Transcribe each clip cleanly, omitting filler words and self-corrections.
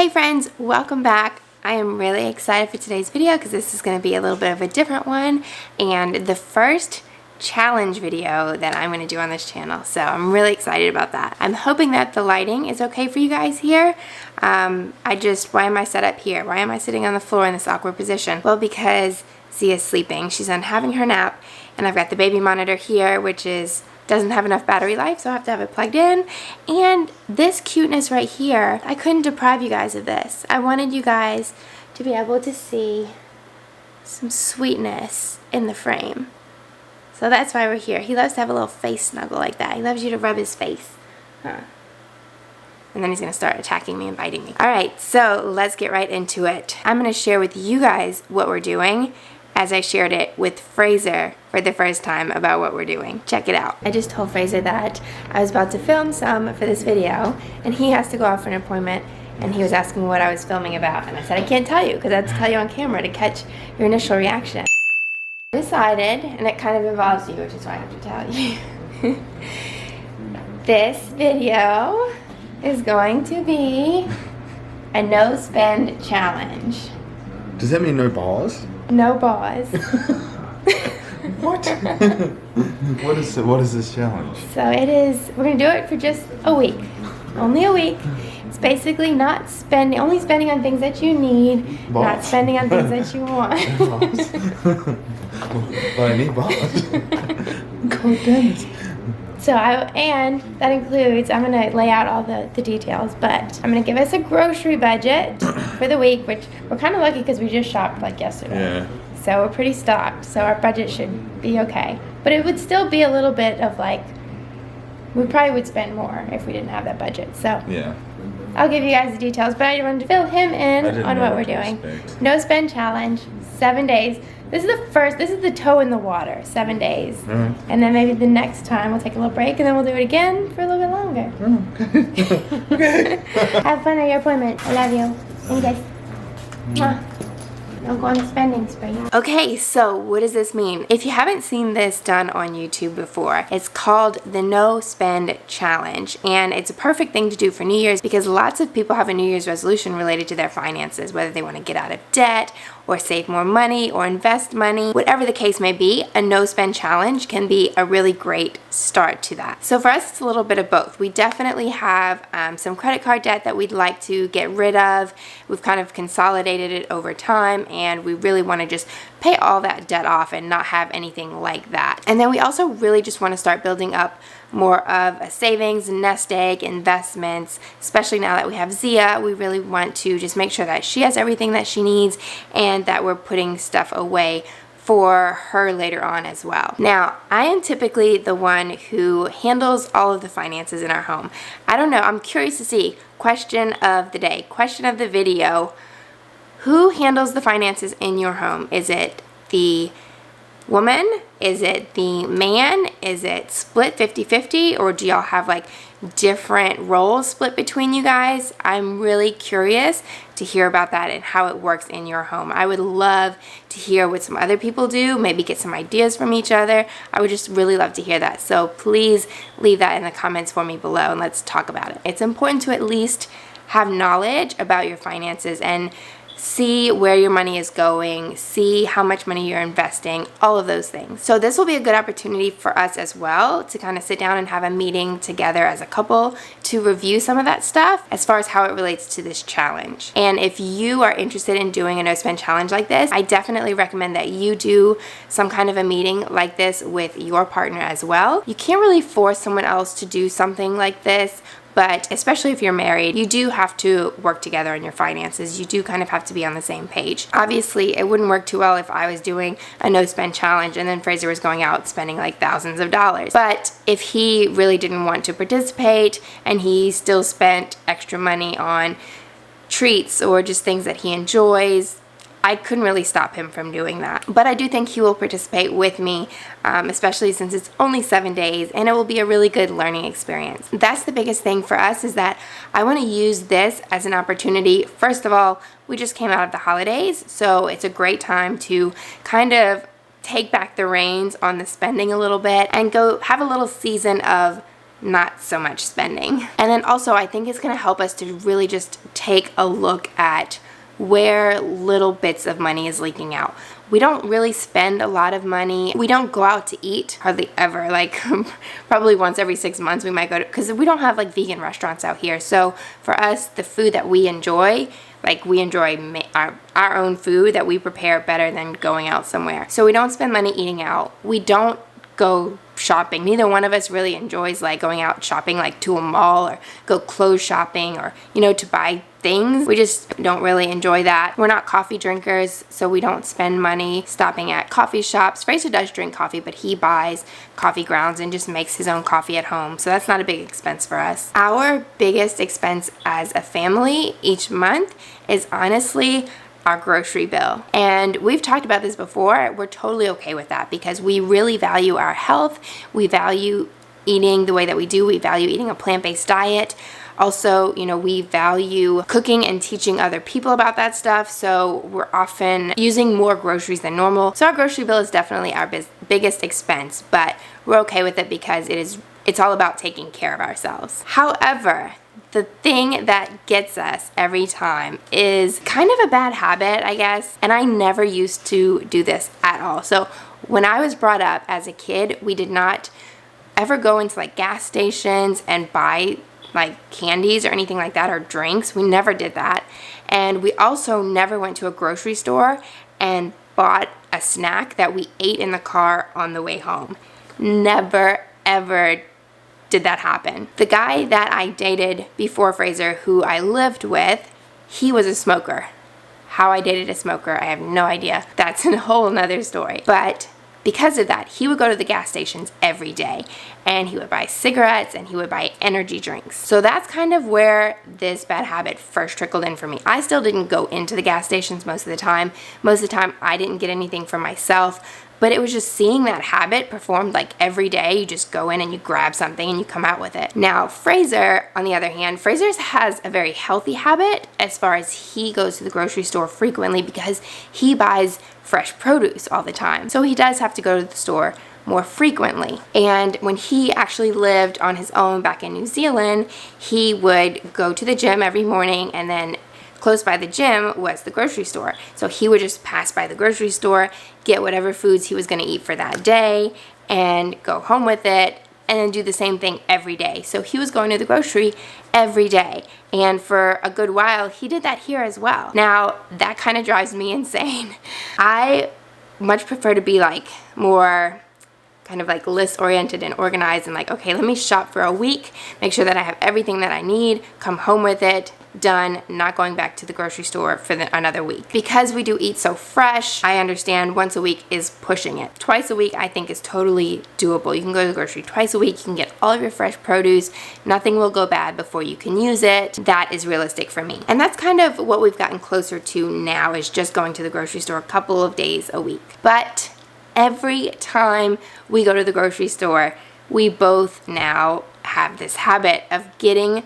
Hey friends, welcome back. I am really excited for today's video because this is going to be a little bit of a different one and the first challenge video that I'm going to do on this channel. So I'm really excited about that. I'm hoping that the lighting is okay for you guys here. Why am I set up here? Why am I sitting on the floor in this awkward position? Well, because Zia's sleeping. She's done having her nap and I've got the baby monitor here, which doesn't have enough battery life, so I have to have it plugged in. And this cuteness right here, I couldn't deprive you guys of this. I wanted you guys to be able to see some sweetness in the frame. So that's why we're here. He loves to have a little face snuggle like that. He loves you to rub his face. And then he's going to start attacking me and biting me. Alright, so let's get right into it. I'm going to share with you guys what we're doing as I shared it with Fraser for the first time about what we're doing. Check it out. I just told Fraser that I was about to film some for this video and he has to go off for an appointment and he was asking what I was filming about and I said I can't tell you because I have to tell you on camera to catch your initial reaction. I decided, and it kind of involves you, which is why I have to tell you. This video is going to be a no spend challenge. Does that mean no bars? No bars. What? What is this challenge? So we're going to do it for just a week. Only a week. It's basically only spending on things that you need, Bars. not spending on things that you want. Well, I need bars. God damn it. So and that includes, I'm going to lay out all the details, but I'm going to give us a grocery budget for the week, which we're kind of lucky because we just shopped like yesterday. Yeah. So we're pretty stocked, so our budget should be okay. But it would still be a little bit of like, we probably would spend more if we didn't have that budget. So Yeah. I'll give you guys the details, but I wanted to fill him in on what we're doing. No spend challenge, 7 days. This is the toe in the water, 7 days. Mm-hmm. And then maybe the next time we'll take a little break and then we'll do it again for a little bit longer. Okay. Have fun at your appointment. I love you. And guys. Mwah. Don't go on a spending spree. Okay, so what does this mean? If you haven't seen this done on YouTube before, it's called the No Spend Challenge. And it's a perfect thing to do for New Year's because lots of people have a New Year's resolution related to their finances, whether they want to get out of debt or save more money or invest money. Whatever the case may be, a no spend challenge can be a really great start to that. So for us, it's a little bit of both. We definitely have some credit card debt that we'd like to get rid of. We've kind of consolidated it over time and we really want to just pay all that debt off and not have anything like that. And then we also really just want to start building up more of a savings, nest egg, investments, especially now that we have Zia. We really want to just make sure that she has everything that she needs and that we're putting stuff away for her later on as well. Now, I am typically the one who handles all of the finances in our home. I don't know, I'm curious to see, question of the day, question of the video, who handles the finances in your home? Is it the woman? Is it the man? Is it split 50-50? Or do y'all have like different roles split between you guys? I'm really curious to hear about that and how it works in your home. I would love to hear what some other people do, maybe get some ideas from each other. I would just really love to hear that. So please leave that in the comments for me below and let's talk about it. It's important to at least have knowledge about your finances and see where your money is going, see how much money you're investing, all of those things. So this will be a good opportunity for us as well to kind of sit down and have a meeting together as a couple to review some of that stuff as far as how it relates to this challenge. And if you are interested in doing a no spend challenge like this, I definitely recommend that you do some kind of a meeting like this with your partner as well. You can't really force someone else to do something like this, but especially if you're married, you do have to work together on your finances. You do kind of have to be on the same page. Obviously, it wouldn't work too well if I was doing a no spend challenge and then Fraser was going out spending like thousands of dollars. But if he really didn't want to participate and he still spent extra money on treats or just things that he enjoys, I couldn't really stop him from doing that. But I do think he will participate with me, especially since it's only 7 days and it will be a really good learning experience. That's the biggest thing for us, is that I want to use this as an opportunity. First of all, we just came out of the holidays, so it's a great time to kind of take back the reins on the spending a little bit and go have a little season of not so much spending. And then also I think it's going to help us to really just take a look at where little bits of money is leaking out. We don't really spend a lot of money. We don't go out to eat hardly ever. Like probably once every 6 months we might go to, because we don't have like vegan restaurants out here. So for us, the food that we enjoy, like we enjoy our own food that we prepare better than going out somewhere. So we don't spend money eating out. We don't go shopping. Neither one of us really enjoys like going out shopping, like to a mall or go clothes shopping or, you know, to buy things. We just don't really enjoy that. We're not coffee drinkers, so we don't spend money stopping at coffee shops. Fraser does drink coffee, but he buys coffee grounds and just makes his own coffee at home. So that's not a big expense for us. Our biggest expense as a family each month is honestly our grocery bill. And we've talked about this before. We're totally okay with that because we really value our health. We value eating the way that we do. We value eating a plant-based diet. Also, you know, we value cooking and teaching other people about that stuff, so we're often using more groceries than normal. So our grocery bill is definitely our biggest expense, but we're okay with it because it's all about taking care of ourselves. However, the thing that gets us every time is kind of a bad habit, I guess, and I never used to do this at all. So when I was brought up as a kid, we did not ever go into like gas stations and buy like candies or anything like that or drinks. We never did that. And we also never went to a grocery store and bought a snack that we ate in the car on the way home. Never ever did that happen. The guy that I dated before Fraser, who I lived with, he was a smoker. How I dated a smoker, I have no idea. That's a whole nother story. But because of that, he would go to the gas stations every day and he would buy cigarettes and he would buy energy drinks. So that's kind of where this bad habit first trickled in for me. I still didn't go into the gas stations most of the time. Most of the time I didn't get anything for myself, but it was just seeing that habit performed like every day. You just go in and you grab something and you come out with it. Now, Fraser, on the other hand, Fraser has a very healthy habit as far as he goes to the grocery store frequently because he buys fresh produce all the time. So he does have to go to the store more frequently. And when he actually lived on his own back in New Zealand, he would go to the gym every morning, and then close by the gym was the grocery store. So he would just pass by the grocery store, get whatever foods he was going to eat for that day, and go home with it, and then do the same thing every day. So he was going to the grocery every day. And for a good while, he did that here as well. Now, that kind of drives me insane. I much prefer to be like more kind of like list oriented and organized and like, okay, let me shop for a week, make sure that I have everything that I need, come home with it, done, not going back to the grocery store for another week. Because we do eat so fresh, I understand once a week is pushing it. Twice a week I think is totally doable. You can go to the grocery twice a week, you can get all of your fresh produce, nothing will go bad before you can use it. That is realistic for me. And that's kind of what we've gotten closer to now, is just going to the grocery store a couple of days a week. But every time we go to the grocery store, we both now have this habit of getting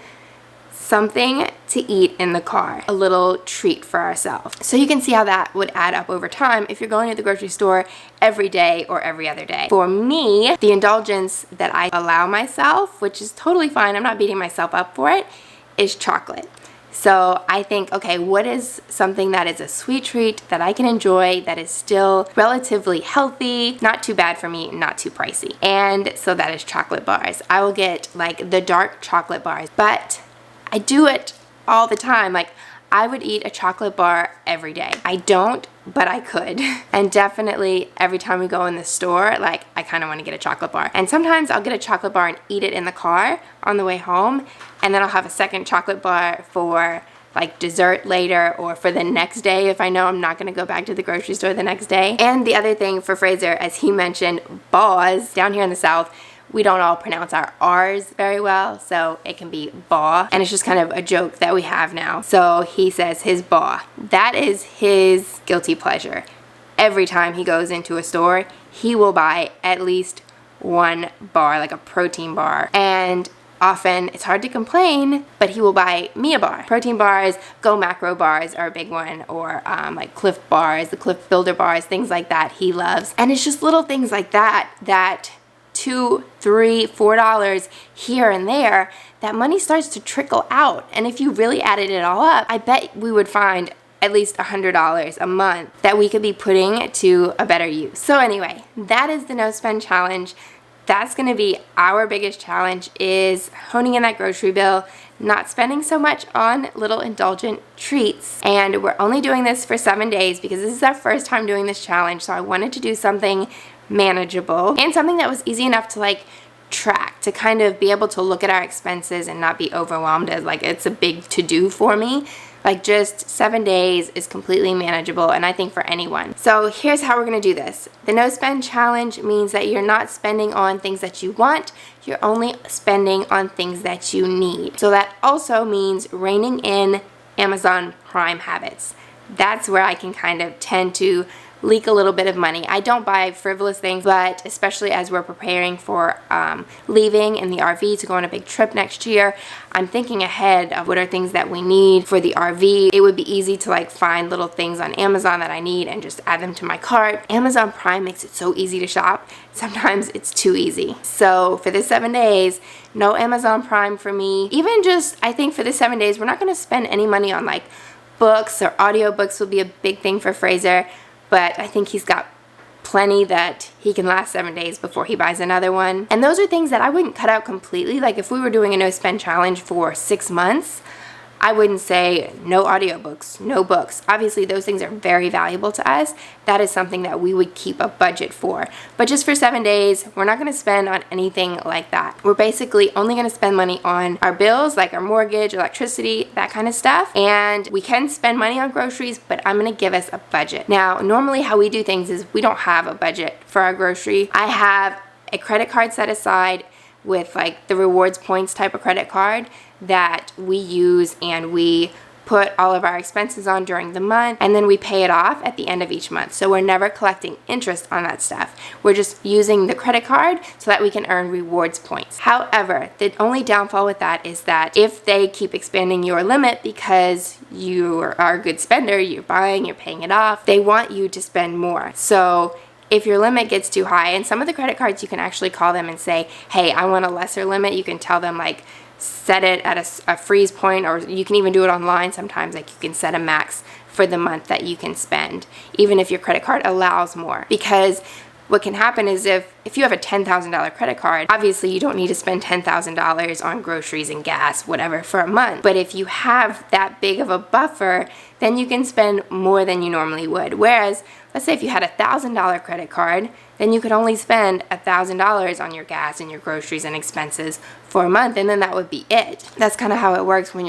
something to eat in the car, a little treat for ourselves. So you can see how that would add up over time if you're going to the grocery store every day or every other day. For me, the indulgence that I allow myself, which is totally fine, I'm not beating myself up for it, is chocolate. So I think, okay, what is something that is a sweet treat that I can enjoy, that is still relatively healthy, not too bad for me, not too pricey? And so that is chocolate bars. I will get like the dark chocolate bars, but I do it all the time. Like, I would eat a chocolate bar every day. I don't, but I could. And definitely every time we go in the store, like, I kind of want to get a chocolate bar. And sometimes I'll get a chocolate bar and eat it in the car on the way home, and then I'll have a second chocolate bar for like dessert later or for the next day if I know I'm not going to go back to the grocery store the next day. And the other thing for Fraser, as he mentioned, bars, down here in the South, we don't all pronounce our R's very well, so it can be ba, and it's just kind of a joke that we have now. So he says his ba. That is his guilty pleasure. Every time he goes into a store, he will buy at least one bar, like a protein bar. And often it's hard to complain, but he will buy me a bar. Protein bars, Go Macro bars are a big one, or like Cliff bars, the Cliff Builder bars, things like that he loves. And it's just little things like that that $2, $3, $4 here and there, that money starts to trickle out. And if you really added it all up, I bet we would find at least $100 a month that we could be putting to a better use. So anyway, that is the no spend challenge. That's going to be our biggest challenge, is honing in that grocery bill, not spending so much on little indulgent treats. And we're only doing this for 7 days because this is our first time doing this challenge. So I wanted to do something manageable and something that was easy enough to like track, to kind of be able to look at our expenses and not be overwhelmed as like it's a big to-do for me. Like just 7 days is completely manageable, and I think for anyone. So here's how we're gonna do this. The no spend challenge means that you're not spending on things that you want, you're only spending on things that you need. So that also means reining in Amazon Prime habits. That's where I can kind of tend to leak a little bit of money. I don't buy frivolous things, but especially as we're preparing for leaving in the RV to go on a big trip next year, I'm thinking ahead of what are things that we need for the RV. It would be easy to like find little things on Amazon that I need and just add them to my cart. Amazon Prime makes it so easy to shop. Sometimes it's too easy. So for this 7 days, no Amazon Prime for me. Even just, I think for this 7 days, we're not gonna spend any money on like books, or audiobooks will be a big thing for Fraser. But I think he's got plenty that he can last 7 days before he buys another one. And those are things that I wouldn't cut out completely. Like if we were doing a no spend challenge for 6 months, I wouldn't say no audiobooks, no books. Obviously those things are very valuable to us. That is something that we would keep a budget for. But just for 7 days, we're not gonna spend on anything like that. We're basically only gonna spend money on our bills, like our mortgage, electricity, that kind of stuff. And we can spend money on groceries, but I'm gonna give us a budget. Now, normally how we do things is we don't have a budget for our grocery. I have a credit card set aside with like the rewards points type of credit card that we use, and we put all of our expenses on during the month, and then we pay it off at the end of each month. So we're never collecting interest on that stuff. We're just using the credit card so that we can earn rewards points. However, the only downfall with that is that if they keep expanding your limit because you are a good spender, you're buying, you're paying it off, they want you to spend more. So if your limit gets too high, and some of the credit cards you can actually call them and say, hey, I want a lesser limit. You can tell them like set it at a freeze point, or you can even do it online sometimes. Like you can set a max for the month that you can spend, even if your credit card allows more. Because what can happen is if you have a $10,000 credit card, obviously you don't need to spend $10,000 on groceries and gas, whatever, for a month. But if you have that big of a buffer, then you can spend more than you normally would. Whereas, let's say if you had a $1,000 credit card, then you could only spend $1,000 on your gas and your groceries and expenses for a month, and then that would be it. That's kind of how it works when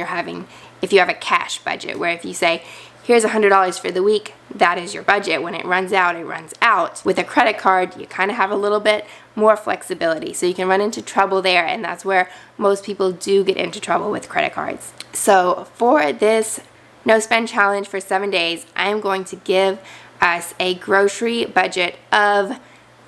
if you have a cash budget, where if you say, here's $100 for the week, that is your budget. When it runs out, it runs out. With a credit card, you kind of have a little bit more flexibility. So you can run into trouble there, and that's where most people do get into trouble with credit cards. So for this no spend challenge for 7 days, I am going to give us a grocery budget of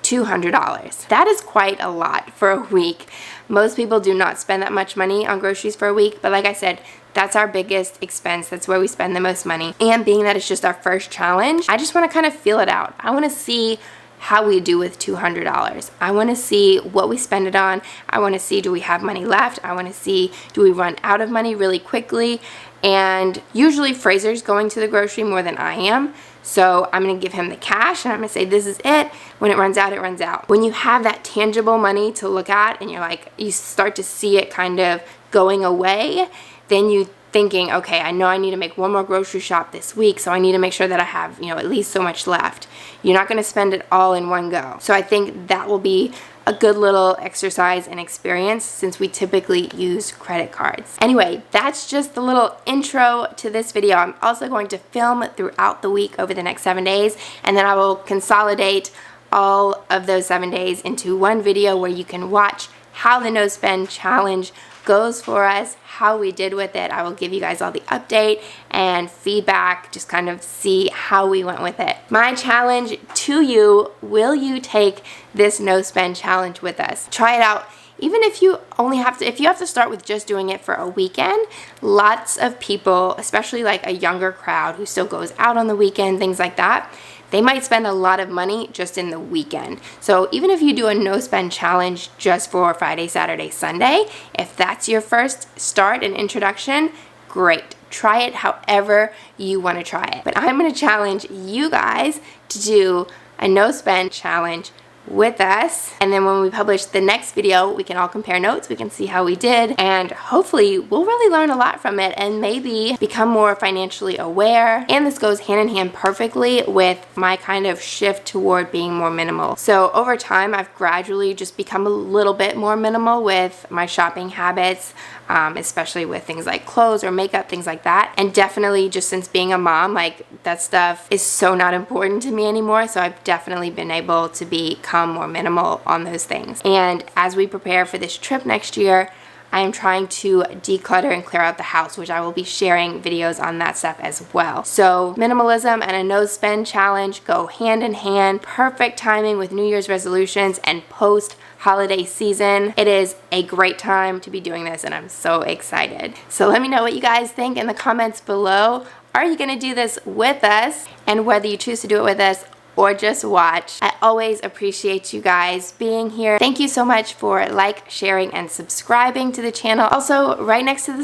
$200. That is quite a lot for a week. Most people do not spend that much money on groceries for a week, but like I said, that's our biggest expense. That's where we spend the most money. And being that it's just our first challenge, I just want to kind of feel it out. I want to see how we do with $200. I want to see what we spend it on. I want to see, do we have money left? I want to see, do we run out of money really quickly? And usually Fraser's going to the grocery more than I am. So I'm going to give him the cash and I'm going to say, this is it. When it runs out, it runs out. When you have that tangible money to look at and you start to see it kind of going away, then you thinking, okay, I know I need to make one more grocery shop this week, so I need to make sure that I have, at least so much left. You're not going to spend it all in one go. So I think that will be a good little exercise and experience since we typically use credit cards. Anyway, that's just the little intro to this video. I'm also going to film throughout the week over the next 7 days, and then I will consolidate all of those 7 days into one video where you can watch how the no spend challenge goes for us, how we did with it. I will give you guys all the update and feedback, just kind of see how we went with it. My challenge to you, will you take this no spend challenge with us? Try it out. Even if you have to start with just doing it for a weekend, lots of people, especially like a younger crowd who still goes out on the weekend, things like that, they might spend a lot of money just in the weekend. So even if you do a no spend challenge just for Friday, Saturday, Sunday, if that's your first start and introduction, great. Try it however you want to try it. But I'm going to challenge you guys to do a no spend challenge with us, and then when we publish the next video, we can all compare notes, we can see how we did, and hopefully we'll really learn a lot from it and maybe become more financially aware. And this goes hand in hand perfectly with my kind of shift toward being more minimal. So over time, I've gradually just become a little bit more minimal with my shopping habits, especially with things like clothes or makeup, things like that. And definitely just since being a mom, like that stuff is so not important to me anymore. So I've definitely been able to become more minimal on those things. And as we prepare for this trip next year, I am trying to declutter and clear out the house, which I will be sharing videos on that stuff as well. So minimalism and a no spend challenge go hand in hand. Perfect timing with New Year's resolutions and post holiday season. It is a great time to be doing this and I'm so excited. So let me know what you guys think in the comments below. Are you gonna do this with us? And whether you choose to do it with us or just watch, I always appreciate you guys being here. Thank you so much for sharing, and subscribing to the channel. Also, right next to the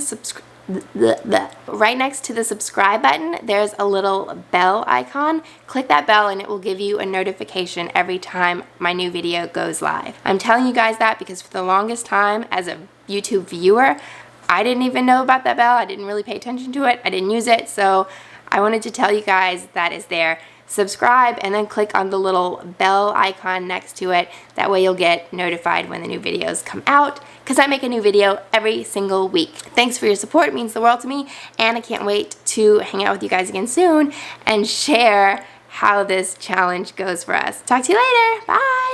subscribe button, there's a little bell icon. Click that bell and it will give you a notification every time my new video goes live. I'm telling you guys that because for the longest time as a YouTube viewer, I didn't even know about that bell. I didn't really pay attention to it. I didn't use it. So I wanted to tell you guys that is there. Subscribe and then click on the little bell icon next to it. That way you'll get notified when the new videos come out because I make a new video every single week. Thanks for your support. It means the world to me and I can't wait to hang out with you guys again soon and share how this challenge goes for us. Talk to you later. Bye.